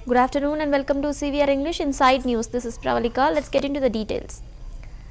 Good afternoon and welcome to CVR English Inside News. This is Pravalika. Let's get into the details.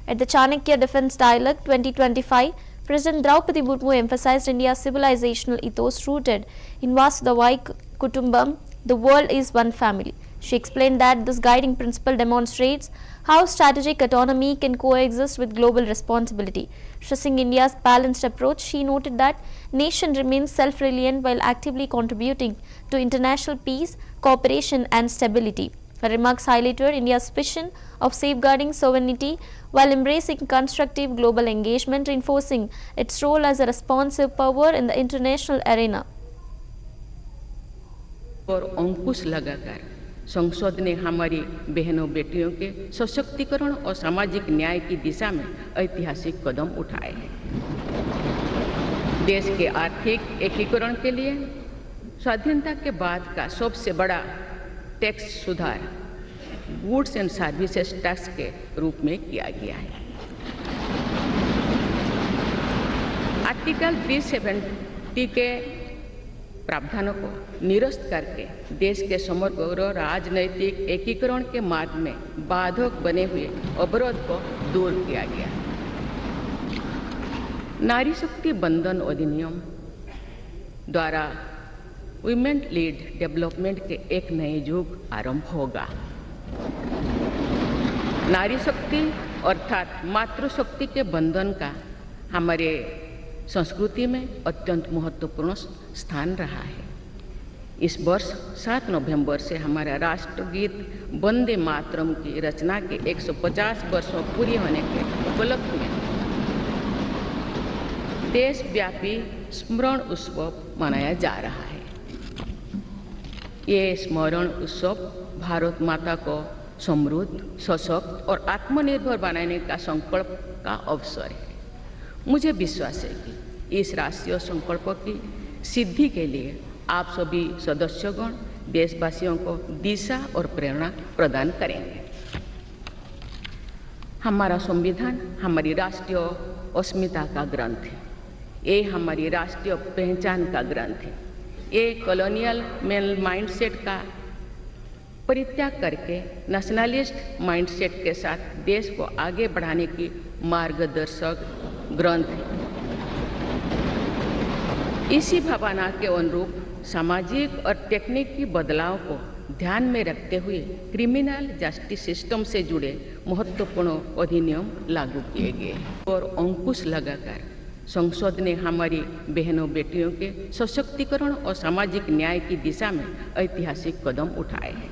At the Chanakya Defence Dialogue 2025, President Draupadi Murmu emphasized India's civilizational ethos rooted in Vasudhaiva Kutumbam, the world is one family. She explained that this guiding principle demonstrates how strategic autonomy can coexist with global responsibility. Stressing India's balanced approach, she noted that nation remains self-reliant while actively contributing to international peace, cooperation and stability. Her remarks highlighted India's vision of safeguarding sovereignty while embracing constructive global engagement, reinforcing its role as a responsive power in the international arena. और अंकुश लगाकर संसद ने हमारी बहनों बेटियों के सशक्तिकरण और सामाजिक न्याय की दिशा में ऐतिहासिक कदम उठाए हैं। देश के आर्थिक एकीकरण के लिए स्वाधीनता के बाद का सबसे बड़ा टैक्स सुधार गुड्स एंड सर्विसेज टैक्स के रूप में किया गया है। आर्टिकल 370 के प्रावधानों को निरस्त करके देश के समग्र राजनैतिक एकीकरण के मार्ग में बाधक बने हुए अवरोध को दूर किया गया। नारी शक्ति बंधन अधिनियम द्वारा वुमेन लीड डेवलपमेंट के एक नए युग आरंभ होगा। नारी शक्ति अर्थात मातृशक्ति के बंधन का हमारे संस्कृति में अत्यंत महत्वपूर्ण स्थान रहा है। इस वर्ष 7 नवंबर से हमारा राष्ट्रगीत वंदे मातरम की रचना के 150 वर्षों पूरी होने के उपलक्ष्य में देशव्यापी स्मरण उत्सव मनाया जा रहा है। ये स्मरण उत्सव भारत माता को समृद्ध, सशक्त और आत्मनिर्भर बनाने का संकल्प का अवसर है। मुझे विश्वास है कि इस राष्ट्रीय संकल्प की सिद्धि के लिए आप सभी सदस्यगण देशवासियों को दिशा और प्रेरणा प्रदान करेंगे। हमारा संविधान हमारी राष्ट्रीय अस्मिता का ग्रंथ है। ये हमारी राष्ट्रीय पहचान का ग्रंथ है। ये कॉलोनियल माइंडसेट का परित्याग करके नेशनलिस्ट माइंडसेट के साथ देश को आगे बढ़ाने की मार्गदर्शक ग्रंथ है। इसी भावना के अनुरूप सामाजिक और तकनीकी बदलाव को ध्यान में रखते हुए क्रिमिनल जस्टिस सिस्टम से जुड़े महत्वपूर्ण अधिनियम लागू किए गए और अंकुश लगाकर संसद ने हमारी बहनों बेटियों के सशक्तिकरण और सामाजिक न्याय की दिशा में ऐतिहासिक कदम उठाए हैं।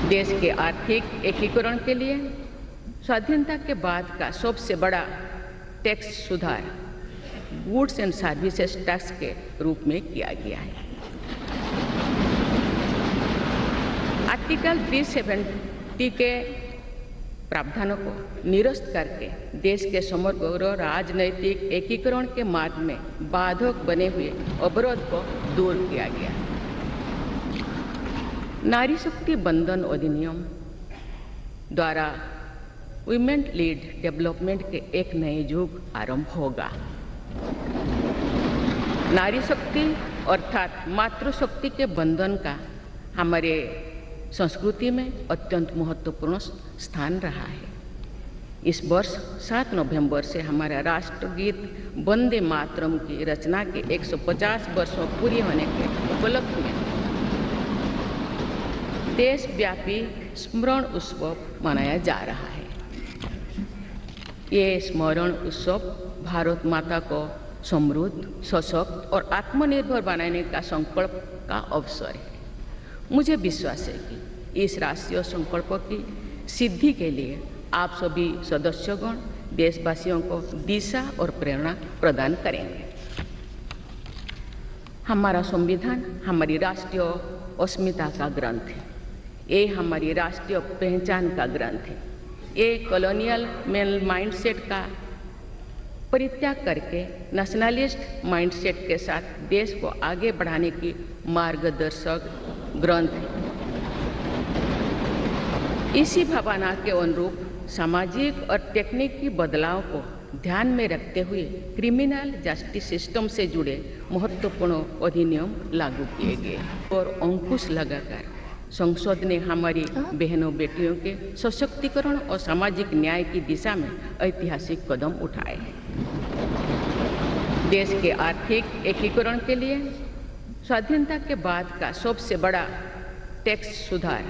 देश के आर्थिक एकीकरण के लिए स्वाधीनता के बाद का सबसे बड़ा टैक्स सुधार गुड्स एंड सर्विसेज टैक्स के रूप में किया गया है। आर्टिकल 370 के प्रावधानों को निरस्त करके देश के समग्र राजनैतिक एकीकरण के मार्ग में बाधक बने हुए अवरोध को दूर किया गया। नारी शक्ति बंधन अधिनियम द्वारा वुमेन लीड डेवलपमेंट के एक नए युग आरंभ होगा। नारी शक्ति अर्थात मातृशक्ति के बंधन का हमारे संस्कृति में अत्यंत महत्वपूर्ण स्थान रहा है। इस वर्ष 7 नवंबर से हमारा राष्ट्रगीत वंदे मातरम की रचना के 150 वर्षों पूरी होने के उपलक्ष्य में देशव्यापी स्मरण उत्सव मनाया जा रहा है। ये स्मरण उत्सव भारत माता को समृद्ध, सशक्त और आत्मनिर्भर बनाने का संकल्प का अवसर है। मुझे विश्वास है कि इस राष्ट्रीय संकल्प की सिद्धि के लिए आप सभी सदस्यगण देशवासियों को दिशा और प्रेरणा प्रदान करेंगे। हमारा संविधान हमारी राष्ट्रीय अस्मिता का ग्रंथ है। ये हमारी राष्ट्रीय पहचान का ग्रंथ है। ये कॉलोनियल माइंडसेट का परित्याग करके नेशनलिस्ट माइंडसेट के साथ देश को आगे बढ़ाने की मार्गदर्शक ग्रंथ है। इसी भावना के अनुरूप सामाजिक और तकनीकी बदलाव को ध्यान में रखते हुए क्रिमिनल जस्टिस सिस्टम से जुड़े महत्वपूर्ण अधिनियम लागू किए गए और अंकुश लगाकर संसद ने हमारी बहनों बेटियों के सशक्तिकरण और सामाजिक न्याय की दिशा में ऐतिहासिक कदम उठाए हैं। देश के आर्थिक एकीकरण के लिए स्वाधीनता के बाद का सबसे बड़ा टैक्स सुधार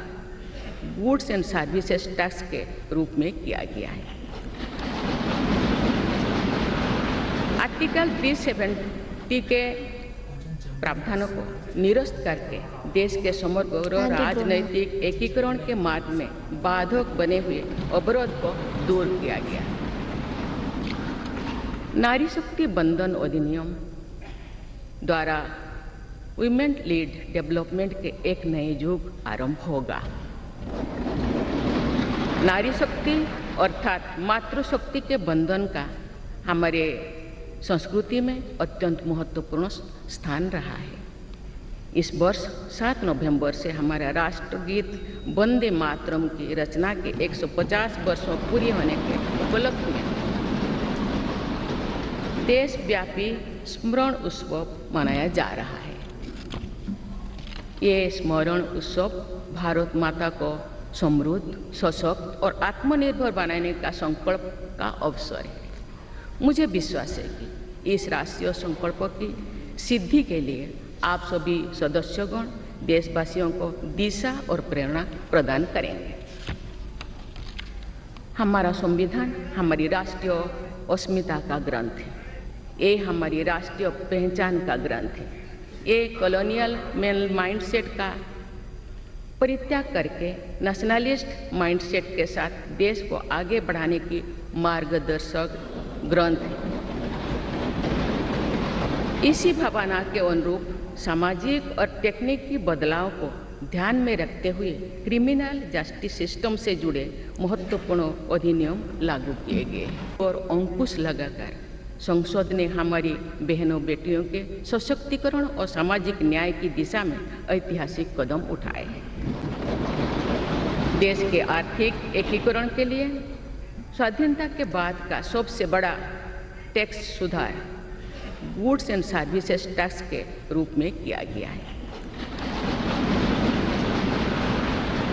गुड्स एंड सर्विसेज टैक्स के रूप में किया गया है। आर्टिकल 370 के प्रावधानों को निरस्त करके देश के समग्र राजनैतिक एकीकरण के मार्ग में बाधक बने हुए अवरोध को दूर किया गया। नारी शक्ति बंधन अधिनियम द्वारा वुमेन लीड डेवलपमेंट के एक नए युग आरंभ होगा। नारी शक्ति अर्थात मातृशक्ति के बंधन का हमारे संस्कृति में अत्यंत महत्वपूर्ण स्थान रहा है। इस वर्ष 7 नवंबर से हमारा राष्ट्रगीत वंदे मातरम की रचना के 150 वर्षों पूरी होने के उपलक्ष्य में देशव्यापी स्मरण उत्सव मनाया जा रहा है। ये स्मरण उत्सव भारत माता को समृद्ध, सशक्त और आत्मनिर्भर बनाने का संकल्प का अवसर है। मुझे विश्वास है कि इस राष्ट्रीय संकल्प की सिद्धि के लिए आप सभी सदस्यगण देशवासियों को दिशा और प्रेरणा प्रदान करेंगे। हमारा संविधान हमारी राष्ट्रीय अस्मिता का ग्रंथ है। ये हमारी राष्ट्रीय पहचान का ग्रंथ है। ये कॉलोनियल माइंडसेट का परित्याग करके नेशनलिस्ट माइंडसेट के साथ देश को आगे बढ़ाने की मार्गदर्शक ग्रंथ है। इसी भावना के अनुरूप सामाजिक और तकनीकी बदलाव को ध्यान में रखते हुए क्रिमिनल जस्टिस सिस्टम से जुड़े महत्वपूर्ण अधिनियम लागू किए गए और अंकुश लगाकर संसद ने हमारी बहनों बेटियों के सशक्तिकरण और सामाजिक न्याय की दिशा में ऐतिहासिक कदम उठाए हैं। देश के आर्थिक एकीकरण के लिए स्वाधीनता के बाद का सबसे बड़ा टैक्स सुधार गुड्स एंड सर्विसेज टैक्स के रूप में किया गया है।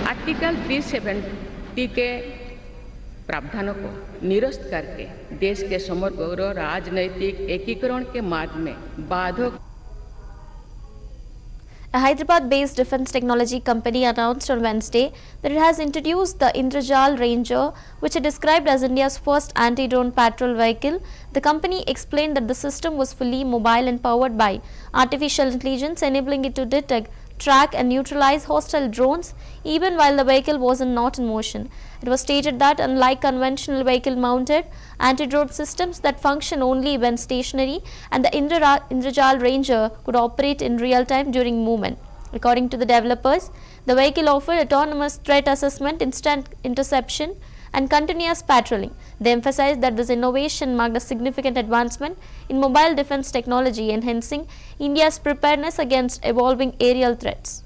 आर्टिकल 370 के प्रावधानों को निरस्त करके देश के समग्र राजनैतिक एकीकरण के मार्ग में बाधक। A Hyderabad-based defense technology company announced on Wednesday that it has introduced the Indrajal Ranger, which it described as India's first anti-drone patrol vehicle. The company explained that the system was fully mobile and powered by artificial intelligence, enabling it to detect, track and neutralize hostile drones even while the vehicle was not in motion. It was stated that unlike conventional vehicle-mounted anti-drone systems that function only when stationary, and the Indrajal Ranger could operate in real time during movement. According to the developers, the vehicle offered autonomous threat assessment, instant interception and continuous patrolling. They emphasized that this innovation marked a significant advancement in mobile defense technology, enhancing India's preparedness against evolving aerial threats.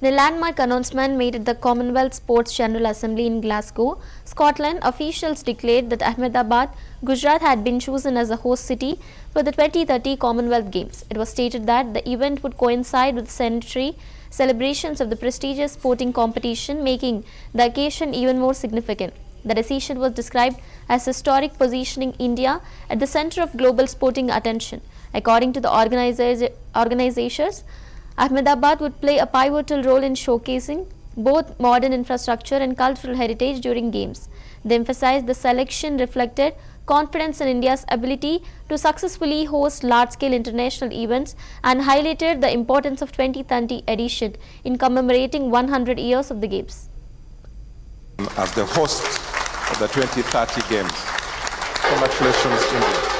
In a landmark announcement made at the Commonwealth Sports General Assembly in Glasgow, Scotland, officials declared that Ahmedabad, Gujarat had been chosen as the host city for the 2030 Commonwealth Games. It was stated that the event would coincide with the centenary celebrations of the prestigious sporting competition, making the occasion even more significant. The decision was described as historic, positioning India at the center of global sporting attention. According to the organizers, Ahmedabad would play a pivotal role in showcasing both modern infrastructure and cultural heritage during games. They emphasized the selection reflected confidence in India's ability to successfully host large-scale international events and highlighted the importance of 2030 edition in commemorating 100 years of the games. As the host of the 2030 Games, congratulations, India.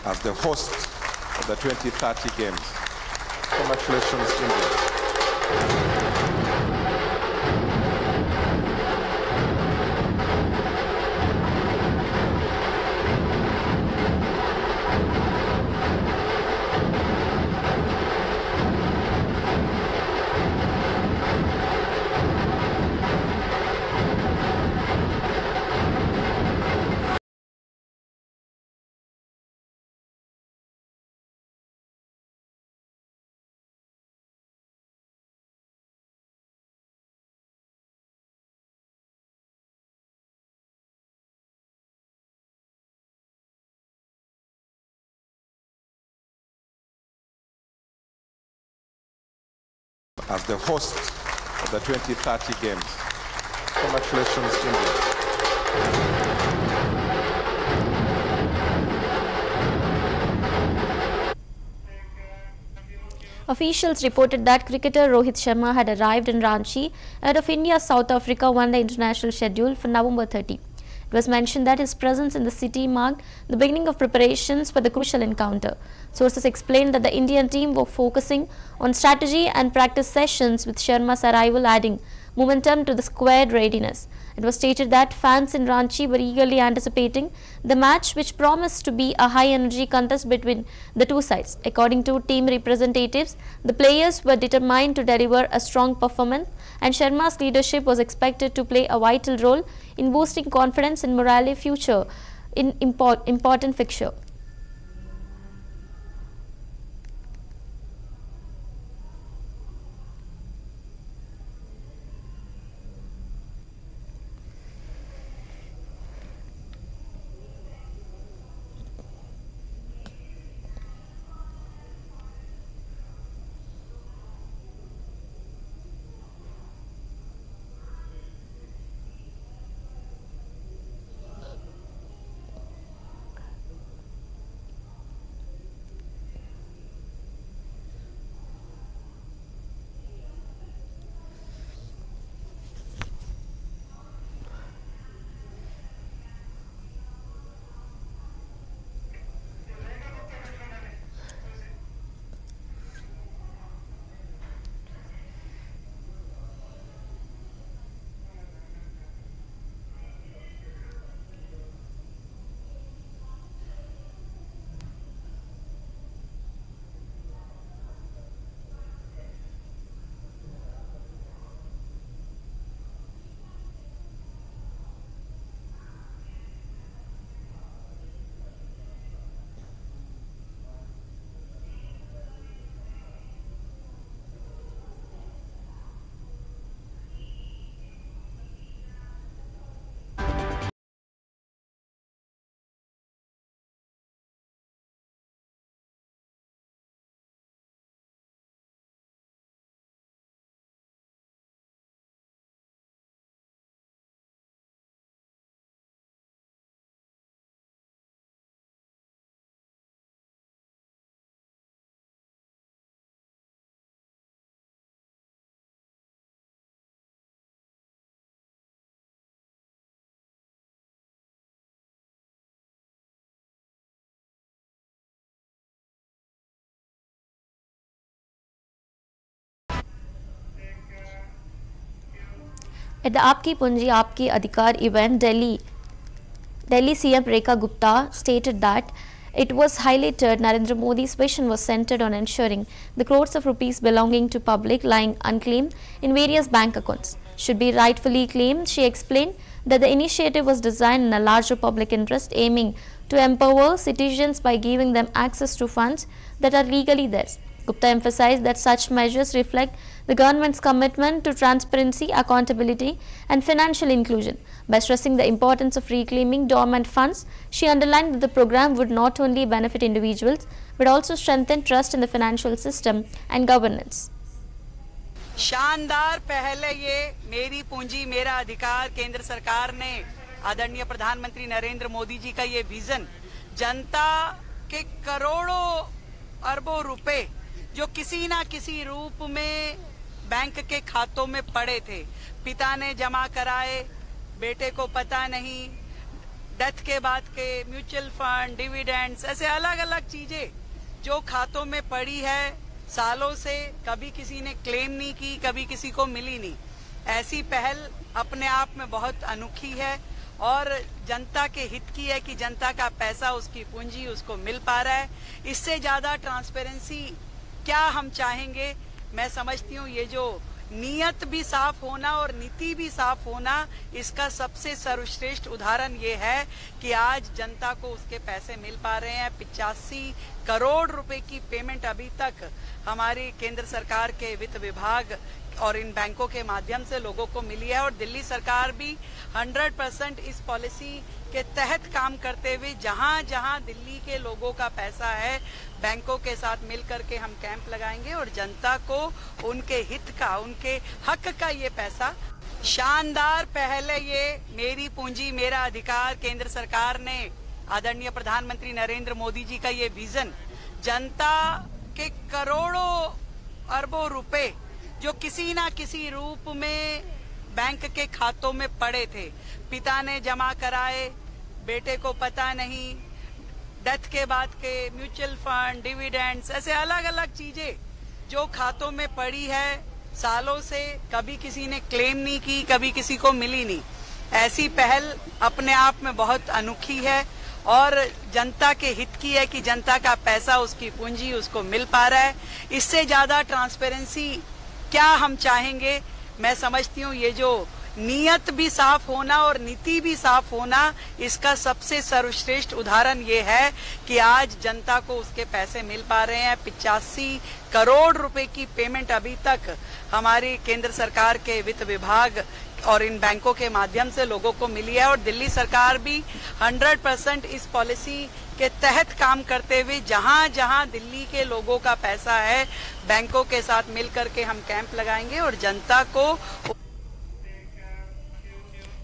As the host of the 2030 Games, congratulations, India. As the host of the 2030 Games, congratulations, India. Officials reported that cricketer Rohit Sharma had arrived in Ranchi ahead of India's South Africa one-day international schedule for November 30. It was mentioned that his presence in the city marked the beginning of preparations for the crucial encounter. Sources explained that the Indian team were focusing on strategy and practice sessions, with Sharma's arrival adding momentum to the squad readiness. It was stated that fans in Ranchi were eagerly anticipating the match, which promised to be a high-energy contest between the two sides. According to team representatives, the players were determined to deliver a strong performance, and Sharma's leadership was expected to play a vital role in boosting confidence and morale future in important fixture. At the Aapki Punji Aapki Adhikar event, Delhi CM Rekha Gupta stated that it was highlighted Narendra Modi's vision was centered on ensuring the crores of rupees belonging to public lying unclaimed in various bank accounts should be rightfully claimed. She explained that the initiative was designed in a larger public interest, aiming to empower citizens by giving them access to funds that are legally theirs. Gupta emphasized that such measures reflect the government's commitment to transparency, accountability and financial inclusion. By stressing the importance of reclaiming dormant funds, she underlined that the program would not only benefit individuals but also strengthen trust in the financial system and governance. शानदार पहले ये मेरी पूंजी मेरा अधिकार केंद्र सरकार ने आदरणीय प्रधानमंत्री नरेंद्र मोदी जी का ये विजन जनता के करोड़ों अरबों रुपए जो किसी ना किसी रूप में बैंक के खातों में पड़े थे, पिता ने जमा कराए, बेटे को पता नहीं, डेथ के बाद के म्यूचुअल फंड, डिविडेंड्स, ऐसे अलग अलग चीजें जो खातों में पड़ी है सालों से, कभी किसी ने क्लेम नहीं की, कभी किसी को मिली नहीं। ऐसी पहल अपने आप में बहुत अनोखी है और जनता के हित की है कि जनता का पैसा, उसकी पूंजी उसको मिल पा रहा है। इससे ज्यादा ट्रांसपेरेंसी क्या हम चाहेंगे। मैं समझती हूँ ये जो नीयत भी साफ होना और नीति भी साफ होना, इसका सबसे सर्वश्रेष्ठ उदाहरण ये है कि आज जनता को उसके पैसे मिल पा रहे हैं। 85 करोड़ रुपए की पेमेंट अभी तक हमारी केंद्र सरकार के वित्त विभाग और इन बैंकों के माध्यम से लोगों को मिली है और दिल्ली सरकार भी 100% इस पॉलिसी के तहत काम करते हुए जहां जहां दिल्ली के लोगों का पैसा है, बैंकों के साथ मिलकर के हम कैंप लगाएंगे और जनता को उनके हित का, उनके हक का ये पैसा। शानदार पहले ये मेरी पूंजी मेरा अधिकार केंद्र सरकार ने आदरणीय प्रधानमंत्री नरेंद्र मोदी जी का ये विजन जनता के करोड़ों अरबों रुपए जो किसी ना किसी रूप में बैंक के खातों में पड़े थे, पिता ने जमा कराए, बेटे को पता नहीं, डेथ के बाद के म्यूचुअल फंड, डिविडेंड्स, ऐसे अलग अलग चीजें जो खातों में पड़ी है सालों से, कभी किसी ने क्लेम नहीं की, कभी किसी को मिली नहीं। ऐसी पहल अपने आप में बहुत अनोखी है और जनता के हित की है कि जनता का पैसा, उसकी पूंजी उसको मिल पा रहा है। इससे ज्यादा ट्रांसपेरेंसी क्या हम चाहेंगे। मैं समझती हूँ ये जो नीयत भी साफ होना और नीति भी साफ होना, इसका सबसे सर्वश्रेष्ठ उदाहरण ये है कि आज जनता को उसके पैसे मिल पा रहे हैं। 85 करोड़ रुपए की पेमेंट अभी तक हमारी केंद्र सरकार के वित्त विभाग और इन बैंकों के माध्यम से लोगों को मिली है और दिल्ली सरकार भी 100% इस पॉलिसी के तहत काम करते हुए जहां जहां दिल्ली के लोगों का पैसा है, बैंकों के साथ मिलकर के हम कैंप लगाएंगे और जनता को।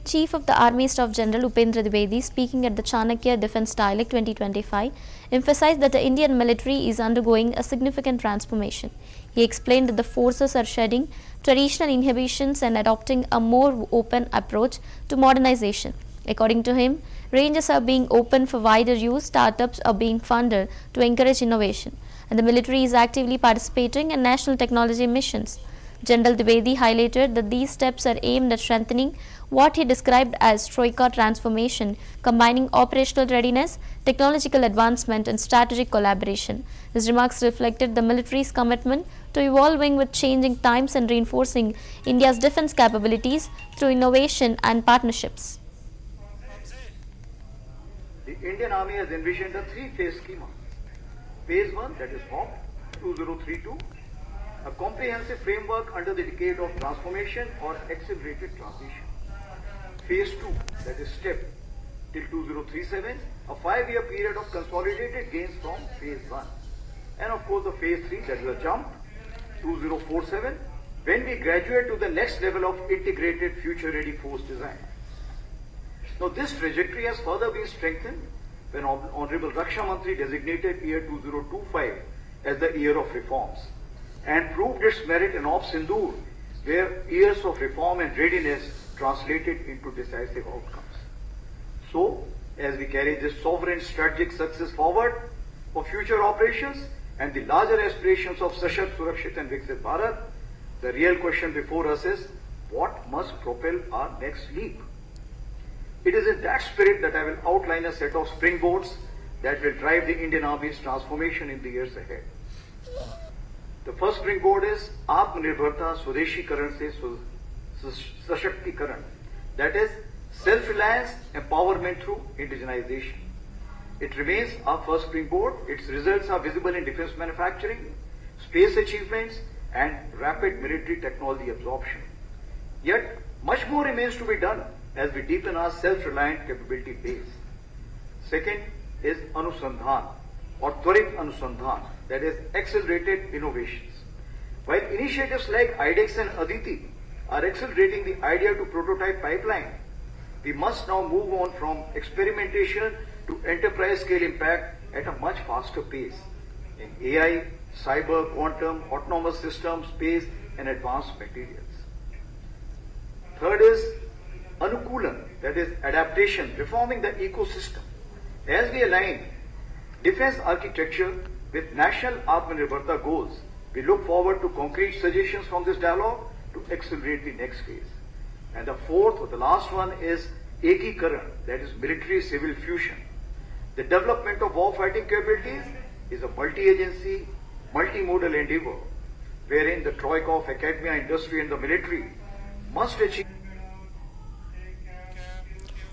Chief of the Army Staff General Upendra Dwivedi, speaking at the Chanakya Defence Dialogue 2025, emphasized that the Indian military is undergoing a significant transformation. He explained that the forces are shedding traditional inhibitions and adopting a more open approach to modernization. According to him, ranges are being opened for wider use, startups are being funded to encourage innovation, and the military is actively participating in national technology missions. General Dwivedi highlighted that these steps are aimed at strengthening what he described as Troika transformation, combining operational readiness, technological advancement and strategic collaboration. His remarks reflected the military's commitment to evolving with changing times and reinforcing India's defence capabilities through innovation and partnerships. The Indian Army has envisioned a three-phase schema. Phase 1, that is HOP 2032, a comprehensive framework under the decade of transformation or accelerated transition. Phase 2, that is STEP till 2037, a 5-year period of consolidated gains from Phase 1. And of course the Phase 3, that is a jump, 2047, when we graduate to the next level of integrated future-ready force design. Now this trajectory has further been strengthened when Honorable Raksha Mantri designated year 2025 as the year of reforms and proved its merit in Op Sindoor, where years of reform and readiness translated into decisive outcomes. So, as we carry this sovereign strategic success forward for future operations and the larger aspirations of Sashakt, Surakshit and Viksit Bharat, the real question before us is what must propel our next leap. It is in that spirit that I will outline a set of springboards that will drive the Indian Army's transformation in the years ahead. The first springboard is Atmanirbharta Swadeshikaran se Sashактikaran, that is self-reliance, empowerment through indigenization. It remains our first springboard. Its results are visible in defense manufacturing, space achievements, and rapid military technology absorption. Yet, much more remains to be done as we deepen our self-reliant capability base. Second is Anusandhan or Twarit Anusandhan, that is accelerated innovations. While initiatives like IDEX and Aditi are accelerating the idea to prototype pipeline, we must now move on from experimentation to enterprise scale impact at a much faster pace in AI, cyber, quantum, autonomous systems, space, and advanced materials. Third is Anukulan, that is adaptation, reforming the ecosystem. As we align defense architecture with national Atmanirbharta goals, we look forward to concrete suggestions from this dialogue to accelerate the next phase. And the fourth or the last one is Ekikaran, that is military-civil fusion. The development of war-fighting capabilities is a multi-agency, multimodal endeavor, wherein the troika of academia, industry, and the military must achieve.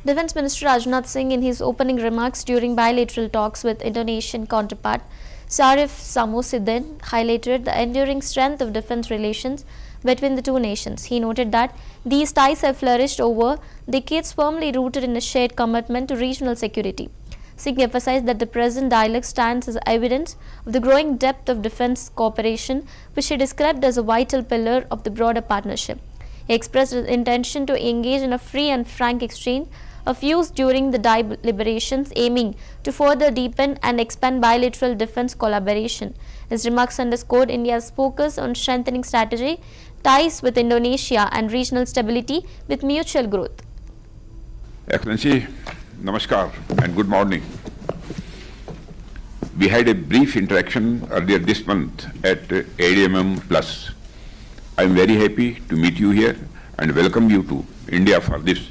Defence Minister Rajnath Singh, in his opening remarks during bilateral talks with Indonesian counterpart Sarif Samusidin, highlighted the enduring strength of defence relations between the two nations. He noted that these ties have flourished over decades, firmly rooted in a shared commitment to regional security. Singh emphasized that the present dialogue stands as evidence of the growing depth of defence cooperation, which he described as a vital pillar of the broader partnership. He expressed his intention to engage in a free and frank exchange of views during the deliberations, aiming to further deepen and expand bilateral defence collaboration. His remarks underscored India's focus on strengthening strategic ties with Indonesia and regional stability with mutual growth. Excellency, Namaskar and good morning. We had a brief interaction earlier this month at ADMM Plus. I am very happy to meet you here and welcome you to India for this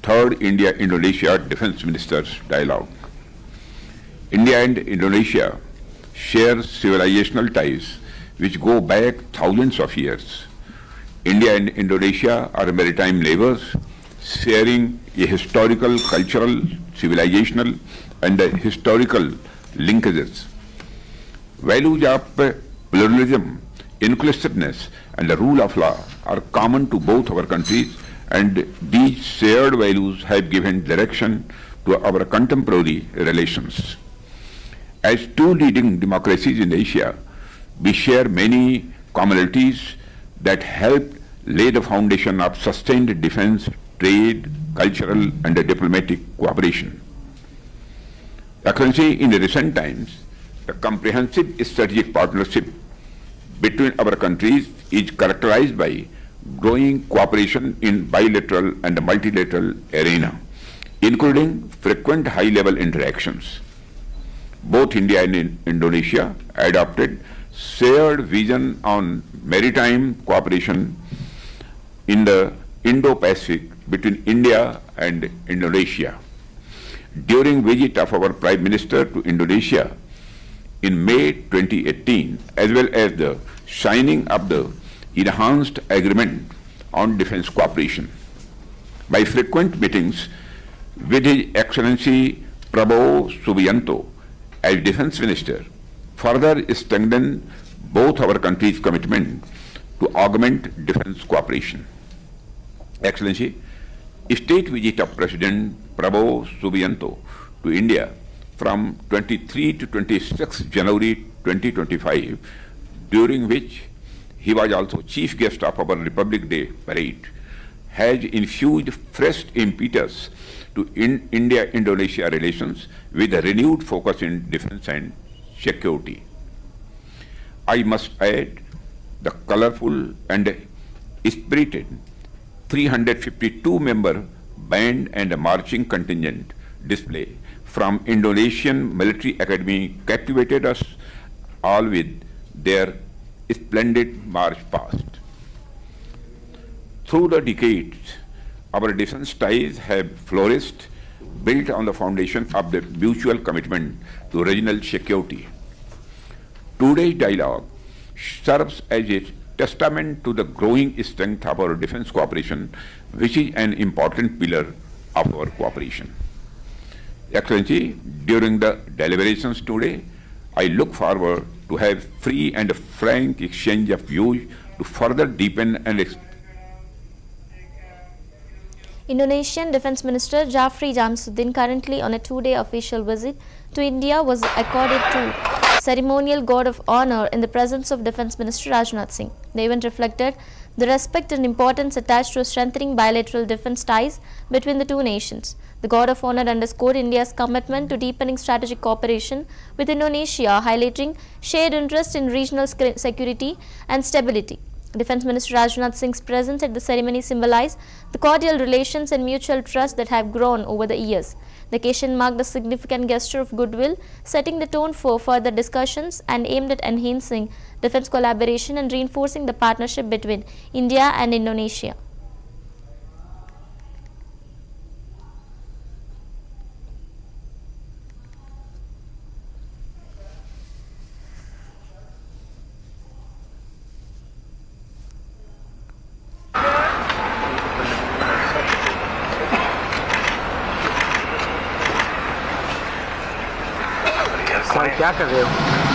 third India-Indonesia Defence Ministers Dialogue. India and Indonesia share civilizational ties which go back thousands of years. India and Indonesia are maritime neighbors, sharing a historical, cultural, civilizational, and historical linkages. Values of pluralism, inclusiveness, and the rule of law are common to both our countries, and these shared values have given direction to our contemporary relations. As two leading democracies in Asia, we share many commonalities that help lay the foundation of sustained defense, trade, cultural, and diplomatic cooperation. Excellency, in recent times, the comprehensive strategic partnership between our countries is characterized by growing cooperation in bilateral and multilateral arena, including frequent high-level interactions. Both India and Indonesia adopted shared vision on maritime cooperation in the Indo-Pacific between India and Indonesia. During visit of our Prime Minister to Indonesia in May 2018, as well as the signing of the enhanced agreement on defense cooperation. By frequent meetings with His Excellency Prabowo Subianto as Defense Minister, further strengthened both our countries' commitment to augment defense cooperation. Excellency, state visit of President Prabowo Subianto to India from 23 to 26 January 2025, during which he was also chief guest of our Republic Day parade, has infused fresh impetus to India-Indonesia relations with a renewed focus in defense and security. I must add the colorful and spirited 352-member band and marching contingent display from Indonesian Military Academy captivated us all with their splendid march past. Through the decades, our defense ties have flourished, built on the foundation of the mutual commitment to regional security. Today's dialogue serves as a testament to the growing strength of our defense cooperation, which is an important pillar of our cooperation. Excellency, during the deliberations today, I look forward to have free and frank exchange of views to further deepen and Indonesian Defence Minister Jafri Jamsuddin, currently on a 2-day official visit to India, was accorded to ceremonial guard of honor in the presence of Defence Minister Rajnath Singh. The event reflected the respect and importance attached to strengthening bilateral defence ties between the two nations. The guard of honor underscored India's commitment to deepening strategic cooperation with Indonesia, highlighting shared interest in regional security and stability. Defence Minister Rajnath Singh's presence at the ceremony symbolized the cordial relations and mutual trust that have grown over the years. The occasion marked a significant gesture of goodwill, setting the tone for further discussions and aimed at enhancing defence collaboration and reinforcing the partnership between India and Indonesia. Sir क्या कर रहे हो?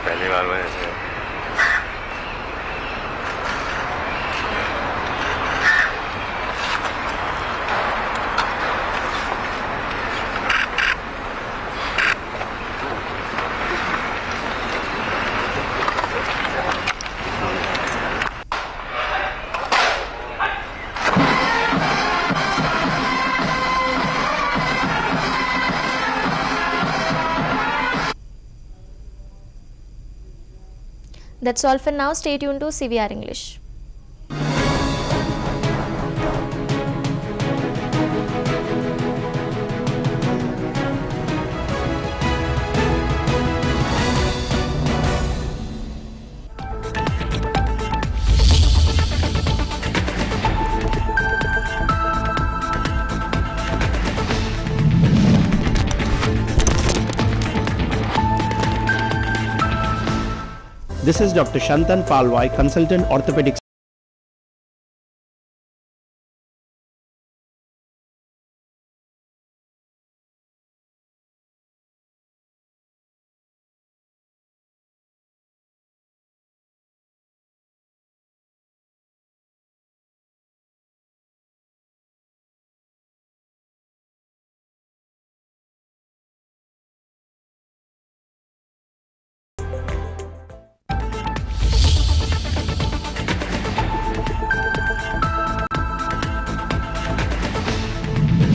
पहली बार में ऐसे That's all for now. Stay tuned to CVR English. This is Dr. Shantan Palwai, Consultant Orthopedic